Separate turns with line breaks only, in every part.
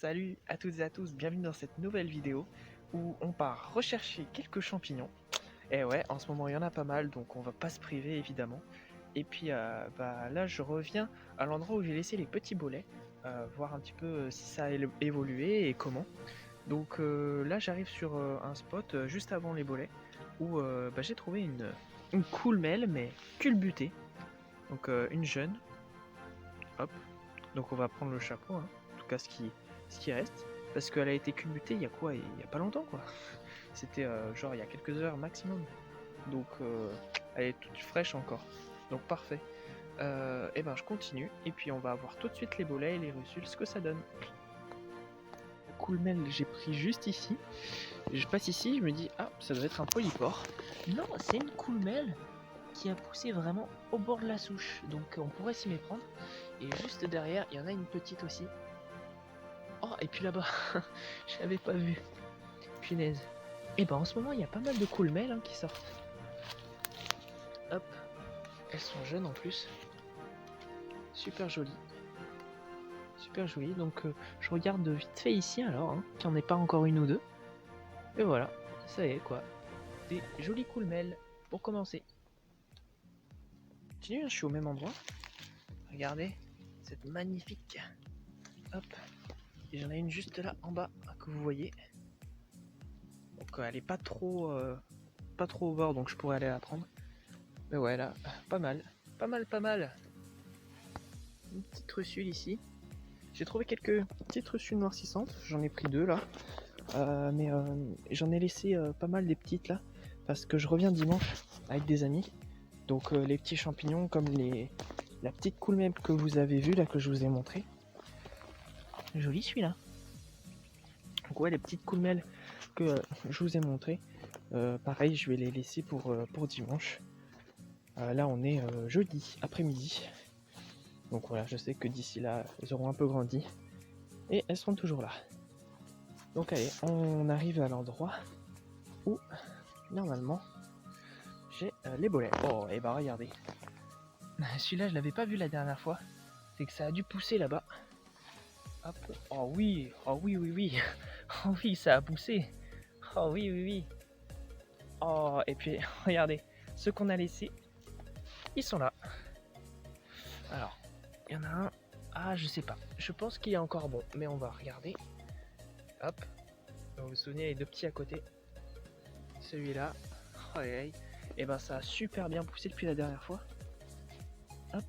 Salut à toutes et à tous, bienvenue dans cette nouvelle vidéo où on part rechercher quelques champignons. Et ouais, en ce moment il y en a pas mal, donc on va pas se priver évidemment. Et puis là je reviens à l'endroit où j'ai laissé les petits bolets, voir un petit peu si ça a évolué et comment. Donc là j'arrive sur un spot juste avant les bolets où j'ai trouvé une coolmel mais culbutée. Donc une jeune, hop, donc on va prendre le chapeau, hein. En tout cas ce qui reste, parce qu'elle a été culbutée il y a quoi, il y a pas longtemps quoi. C'était genre il y a quelques heures maximum, donc elle est toute fraîche encore, donc parfait. Et ben je continue, et puis on va voir tout de suite les bolets et les russules, ce que ça donne. La coolmel j'ai pris juste ici, je passe ici, je me dis ah ça doit être un polypore. Non, c'est une coolmel qui a poussé vraiment au bord de la souche, donc on pourrait s'y méprendre. Et juste derrière, il y en a une petite aussi. Oh, et puis là-bas, je l'avais pas vu. Punaise. Et ben en ce moment, il y a pas mal de coolmel qui sortent. Hop, elles sont jeunes en plus. Super jolies. Super jolies. Donc je regarde vite fait ici alors, qu'il n'y en ait pas encore une ou deux. Et voilà, ça y est quoi. Des jolies coolmel pour commencer. Continue, je suis au même endroit. Regardez, cette magnifique. Hop. Et j'en ai une juste là en bas que vous voyez. Donc elle est pas trop au bord, donc je pourrais aller la prendre. Mais ouais là, pas mal. Pas mal. Une petite russule ici. J'ai trouvé quelques petites russules noircissantes. J'en ai pris deux là. Mais j'en ai laissé pas mal des petites là. Parce que je reviens dimanche avec des amis. Donc les petits champignons comme la petite coolmel que vous avez vue là, que je vous ai montré. Joli celui-là. Donc ouais, les petites coolmel que je vous ai montré. Pareil, je vais les laisser pour dimanche. Là on est jeudi après-midi. Donc voilà, je sais que d'ici là, elles auront un peu grandi. Et elles seront toujours là. Donc allez, on arrive à l'endroit où, normalement, j'ai les bolets. Oh, et bah regardez. Celui-là, je l'avais pas vu la dernière fois. C'est que ça a dû pousser là-bas. Hop. Oh oui, oh oui, oui, oui. Oh oui, ça a poussé. Oh oui, oui, oui. Oh, et puis, regardez, ceux qu'on a laissés, ils sont là. Alors, il y en a un. Ah, je sais pas. Je pense qu'il est encore bon, mais on va regarder. Hop. Vous vous souvenez, les deux petits à côté. Celui-là. Oh, et ben ça a super bien poussé depuis la dernière fois. Hop.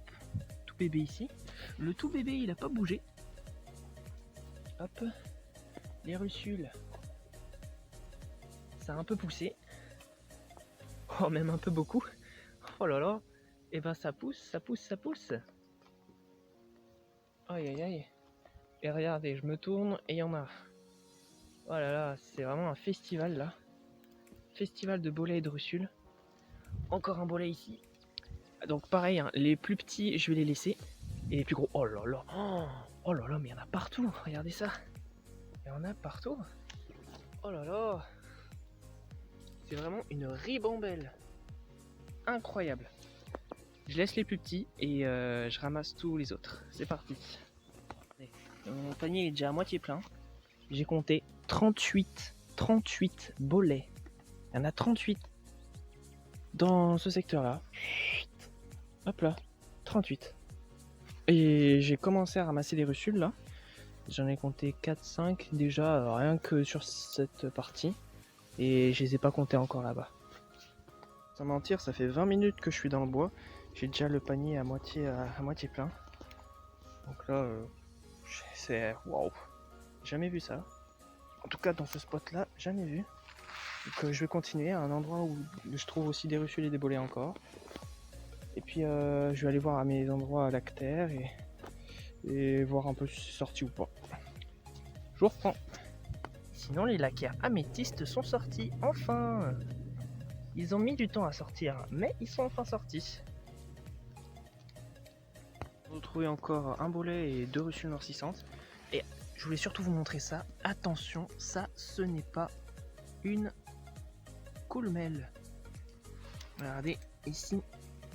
Tout bébé ici. Le tout bébé, il a pas bougé. Hop. Les russules. Ça a un peu poussé. Oh, même un peu beaucoup. Oh là là. Et ben ça pousse, ça pousse, ça pousse. Aïe aïe aïe. Et regardez, je me tourne et il y en a. Oh là là, c'est vraiment un festival là. Festival de bolets et de russules. Encore un bolet ici. Donc pareil, les plus petits, je vais les laisser. Et les plus gros, oh là là. Oh là là, mais il y en a partout. Regardez ça. Il y en a partout. Oh là là. C'est vraiment une ribambelle. Incroyable. Je laisse les plus petits et je ramasse tous les autres. C'est parti. Mon panier est déjà à moitié plein. J'ai compté 38 bolets. Il y en a 38 dans ce secteur-là. Hop là, 38. Et j'ai commencé à ramasser les russules là. J'en ai compté 4-5 déjà, rien que sur cette partie. Et je les ai pas comptés encore là-bas. Sans mentir, ça fait 20 minutes que je suis dans le bois. J'ai déjà le panier à moitié plein. Donc là, c'est waouh. Jamais vu ça. En tout cas, dans ce spot-là, jamais vu. Donc je vais continuer à un endroit où je trouve aussi des russules et des bolets encore. Et puis je vais aller voir à mes endroits lactaires et voir un peu si c'est sorti ou pas. Je vous reprends. Sinon, les lactaires améthystes sont sortis, enfin. Ils ont mis du temps à sortir, mais ils sont enfin sortis. Vous trouvez encore un bolet et deux russules noircissantes. Et je voulais surtout vous montrer ça. Attention, ça, ce n'est pas une coolmel. Regardez ici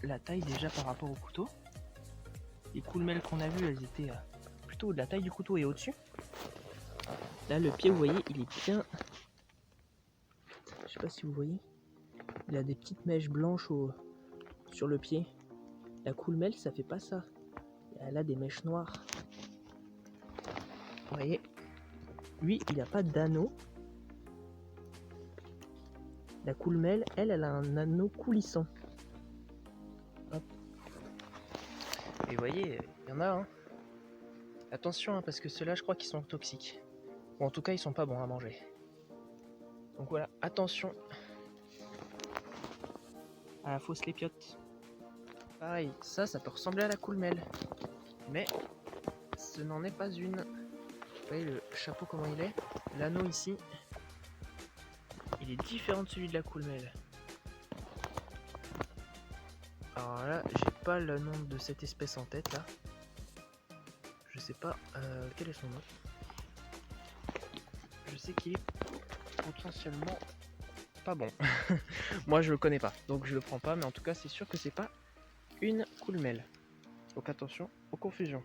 la taille déjà par rapport au couteau. Les coolmel qu'on a vues, elles étaient plutôt de la taille du couteau et au-dessus. Là, le pied, vous voyez, il est bien... Je sais pas si vous voyez. Il a des petites mèches blanches sur le pied. La coolmel, ça fait pas ça. Elle a des mèches noires. Vous voyez, lui, il n'a pas d'anneau. La coolmel, elle a un anneau coulissant. Hop. Et vous voyez, il y en a, hein. Attention, hein, parce que ceux-là, je crois qu'ils sont toxiques. Ou en tout cas, ils sont pas bons à manger. Donc voilà, attention à la fausse lépiote. Pareil, ça peut ressembler à la coolmel. Mais ce n'en est pas une. Vous voyez le chapeau comment il est? L'anneau ici, il est différent de celui de la coolmel. Alors là, j'ai pas le nom de cette espèce en tête là. Je sais pas quel est son nom. Je sais qu'il est potentiellement pas bon. Moi je le connais pas, donc je le prends pas, mais en tout cas c'est sûr que c'est pas une coolmel. Donc attention aux confusions.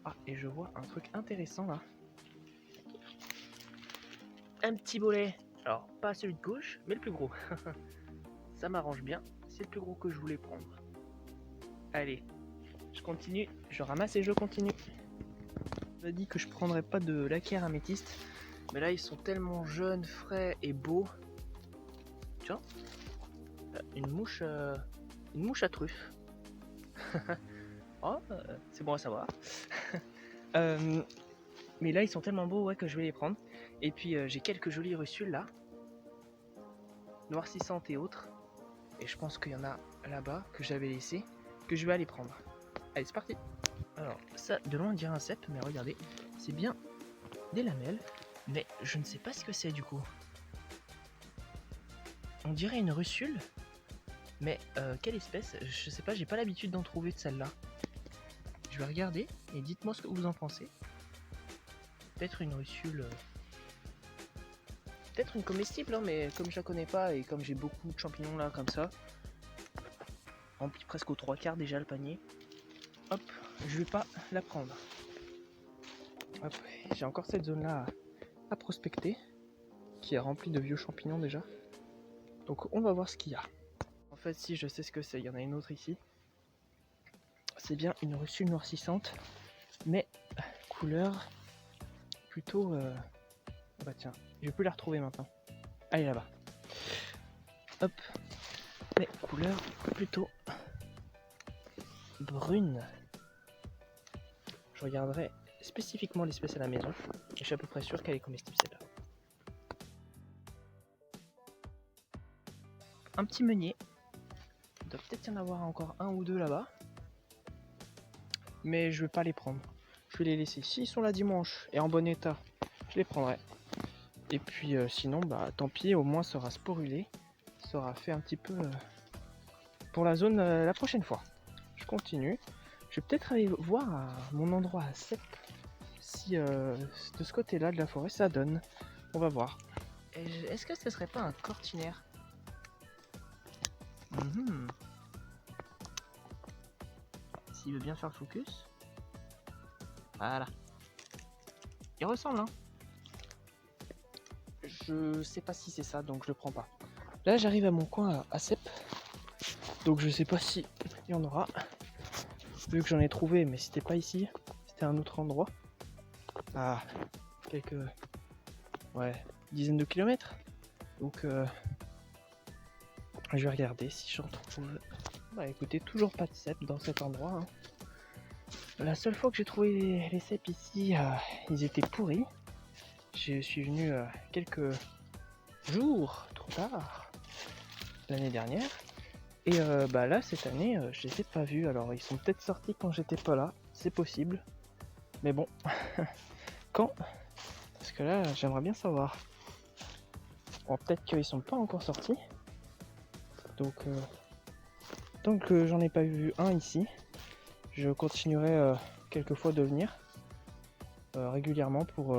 Ah, et je vois un truc intéressant là. Un petit bolet. Alors pas celui de gauche, mais le plus gros. Ça m'arrange bien, c'est le plus gros que je voulais prendre. Allez, je continue, je ramasse et je continue. Je dit que je prendrais pas de laquaire améthyste, mais là ils sont tellement jeunes, frais et beaux. Tiens, une mouche à truffe. Oh, c'est bon à savoir. Mais là ils sont tellement beaux, ouais, que je vais les prendre. Et puis j'ai quelques jolies russules là, noircissantes et autres. Et je pense qu'il y en a là-bas que j'avais laissé, que je vais aller prendre. Allez, c'est parti. Alors ça, de loin on dirait un cep, mais regardez, c'est bien des lamelles, mais je ne sais pas ce que c'est du coup. On dirait une russule, mais quelle espèce? Je sais pas, j'ai pas l'habitude d'en trouver de celle-là. Je vais regarder et dites-moi ce que vous en pensez. Peut-être une russule... Peut-être une comestible, hein, mais comme je la connais pas et comme j'ai beaucoup de champignons là comme ça, rempli presque aux 3/4 déjà le panier, hop, je vais pas la prendre. Hop, j'ai encore cette zone là à prospecter, qui est remplie de vieux champignons déjà. Donc on va voir ce qu'il y a. En fait, si je sais ce que c'est, il y en a une autre ici. C'est bien une russule noircissante, mais couleur plutôt... Bah tiens, je vais plus la retrouver maintenant. Elle est là-bas. Hop, mais couleur plutôt brune. Je regarderai spécifiquement l'espèce à la maison, et je suis à peu près sûr qu'elle est comestible celle-là. Un petit meunier. Il doit peut-être y en avoir encore un ou deux là-bas. Mais je vais pas les prendre. Je vais les laisser. S'ils sont là dimanche et en bon état, je les prendrai. Et puis sinon, bah tant pis, au moins ça sera sporulé. Ça aura fait un petit peu pour la zone la prochaine fois. Je continue. Je vais peut-être aller voir à mon endroit à Cep si de ce côté-là de la forêt ça donne. On va voir. Est-ce que ce serait pas un cortinaire? S'il veut bien faire le focus. Voilà. Il ressemble, hein. Je sais pas si c'est ça, donc je le prends pas. Là, j'arrive à mon coin à Cep. Donc je sais pas si il y en aura. Vu que j'en ai trouvé, mais c'était pas ici. C'était un autre endroit. À quelques... Ouais, dizaines de kilomètres. Donc je vais regarder si j'en trouve. Bah écoutez, toujours pas de cèpes dans cet endroit, hein. La seule fois que j'ai trouvé les cèpes ici, ils étaient pourris. Je suis venu quelques jours trop tard l'année dernière. Et bah là, cette année, je les ai pas vus. Alors ils sont peut-être sortis quand j'étais pas là, c'est possible. Mais bon, quand? Parce que là, j'aimerais bien savoir. Bon, peut-être qu'ils sont pas encore sortis. Donc, tant que j'en ai pas vu un ici, je continuerai quelquefois de venir régulièrement pour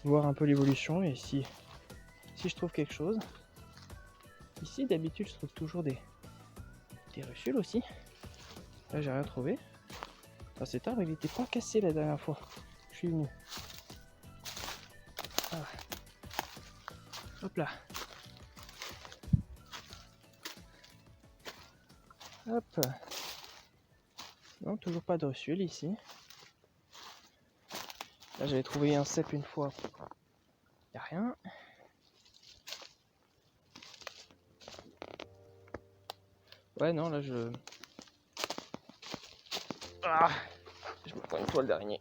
voir un peu l'évolution et si je trouve quelque chose. Ici, d'habitude, je trouve toujours des russules aussi. Là, j'ai rien trouvé. Enfin, cet arbre, il était pas cassé la dernière fois. Je suis venu. Hop là. Hop. Non, toujours pas de reçul ici. Là, j'avais trouvé un cep une fois. Y a rien. Ouais, non, là, je me prends une toile d'araignée.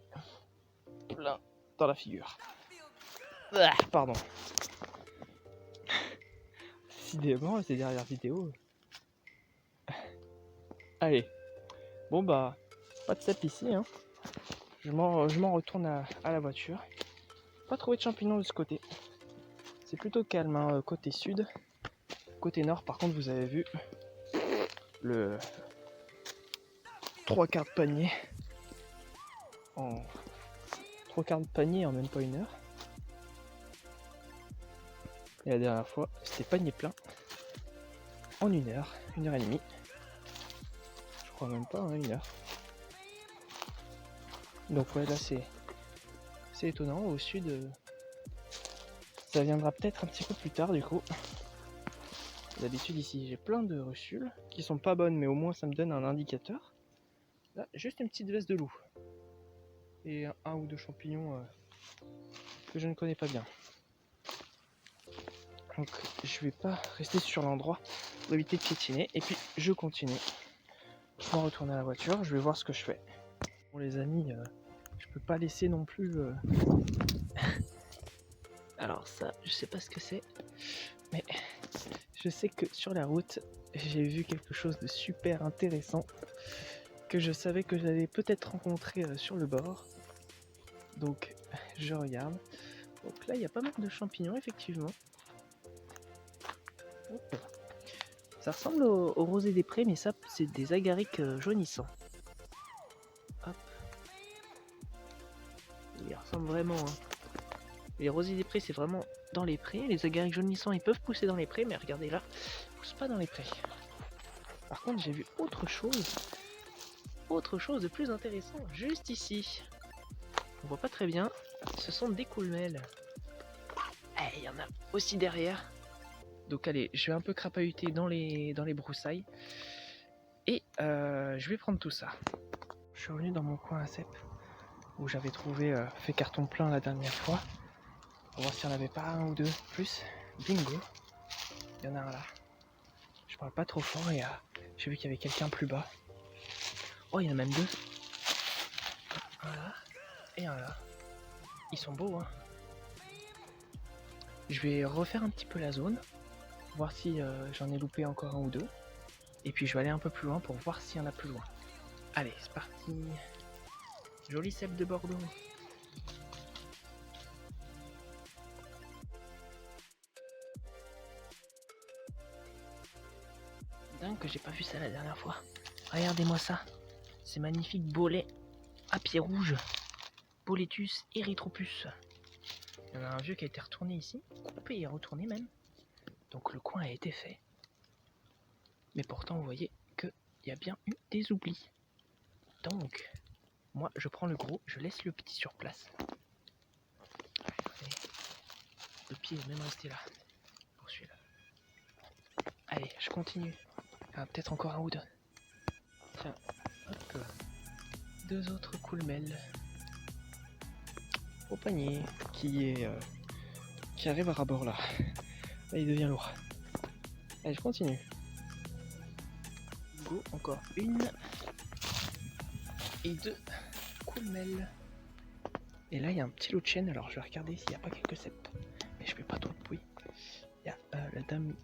Plein dans la figure. Pardon. Décidément, ces dernières vidéos. Allez. Bon, bah, pas de cep ici, hein. Je m'en retourne à la voiture. Pas trouvé de champignons de ce côté. C'est plutôt calme, hein, côté sud. Côté nord, par contre, vous avez vu le 3/4 de panier. En 3/4 de panier en même pas une heure. Et la dernière fois, c'était panier plein en 1 heure et demie. Je crois même pas, hein, 1 heure. Donc ouais, là c'est étonnant. Au sud, ça viendra peut-être un petit peu plus tard du coup. D'habitude ici j'ai plein de russules qui sont pas bonnes, mais au moins ça me donne un indicateur. Là, juste une petite veste de loup. Et un ou deux champignons que je ne connais pas bien. Donc je vais pas rester sur l'endroit pour éviter de piétiner. Et puis je continue. Je m'en retourne à la voiture, je vais voir ce que je fais. Bon les amis, je peux pas laisser non plus... Alors ça, je sais pas ce que c'est, mais je sais que sur la route, j'ai vu quelque chose de super intéressant que je savais que j'allais peut-être rencontrer sur le bord. Donc je regarde. Donc là, il y a pas mal de champignons, effectivement. Hop. Ça ressemble au rosé des prés, mais ça, c'est des agarics jaunissants. Hop. Il ressemble vraiment. Hein. Les rosiers des prés, c'est vraiment dans les prés. Les agarics jaunissants, ils peuvent pousser dans les prés, mais regardez là, ils poussent pas dans les prés. Par contre, j'ai vu autre chose de plus intéressant, juste ici. On voit pas très bien. Ce sont des coulmelles. Il y en a aussi derrière. Donc allez, je vais un peu crapahuter dans les broussailles. Et je vais prendre tout ça. Je suis revenu dans mon coin à cep, où j'avais trouvé fait carton plein la dernière fois. Pour voir s'il n'y en avait pas un ou deux plus. Bingo. Il y en a un là. Je parle pas trop fort et j'ai vu qu'il y avait quelqu'un plus bas. Oh, il y en a même deux. Un là et un là. Ils sont beaux, hein. Je vais refaire un petit peu la zone. Voir si j'en ai loupé encore un ou deux. Et puis je vais aller un peu plus loin pour voir s'il y en a plus loin. Allez, c'est parti. Joli cep de Bordeaux. Dingue que j'ai pas vu ça la dernière fois. Regardez-moi ça. C'est magnifique bolet à pied rouge. Boletus erythropus. Il y en a un vieux qui a été retourné ici. Coupé et retourné même. Donc le coin a été fait. Mais pourtant vous voyez qu'il y a bien eu des oublis. Donc, moi je prends le gros, je laisse le petit sur place. Allez, le pied est même resté là. Pour celui-là. Allez, je continue. Peut-être encore un ou deux. Tiens, hop. Deux autres coulmelles. Au panier qui arrive à ras-bord là. Là il devient lourd. Allez, je continue. Go, encore une et deux coulmelles. Et là il y a un petit lot de chêne, alors je vais regarder s'il n'y a pas quelques cèpes. Mais je fais pas trop de bruit. Il y a la dame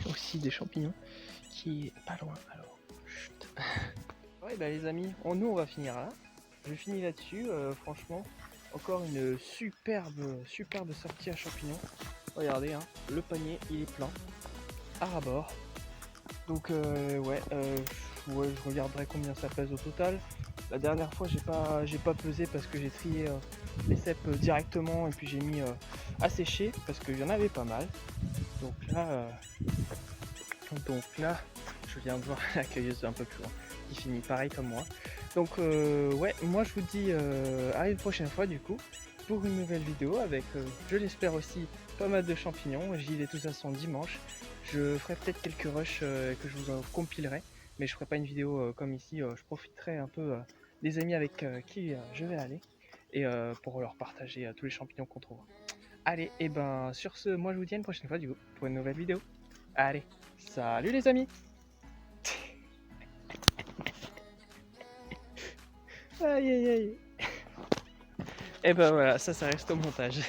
aussi des champignons qui est pas loin, alors chut. Ouais bah les amis, nous on va finir là. Je finis là-dessus, franchement. Encore une superbe sortie à champignons. Regardez, hein, le panier il est plein, à ras-bord. Donc ouais, je regarderai combien ça pèse au total. La dernière fois j'ai pas pesé parce que j'ai trié les cèpes directement et puis j'ai mis à sécher parce qu'il y en avait pas mal. Donc là, je viens de voir la cueilleuse un peu plus loin qui finit pareil comme moi. Donc ouais, moi je vous dis à une prochaine fois du coup. pour une nouvelle vidéo avec, je l'espère aussi, pas mal de champignons. J'y vais de toute façon dimanche. Je ferai peut-être quelques rushs que je vous en compilerai, mais je ferai pas une vidéo comme ici. Je profiterai un peu des amis avec qui je vais aller et pour leur partager tous les champignons qu'on trouve. Allez, et ben sur ce, moi je vous dis à une prochaine fois du coup pour une nouvelle vidéo. Allez, salut les amis. Aïe aïe aïe. Et ben voilà, ça reste au montage.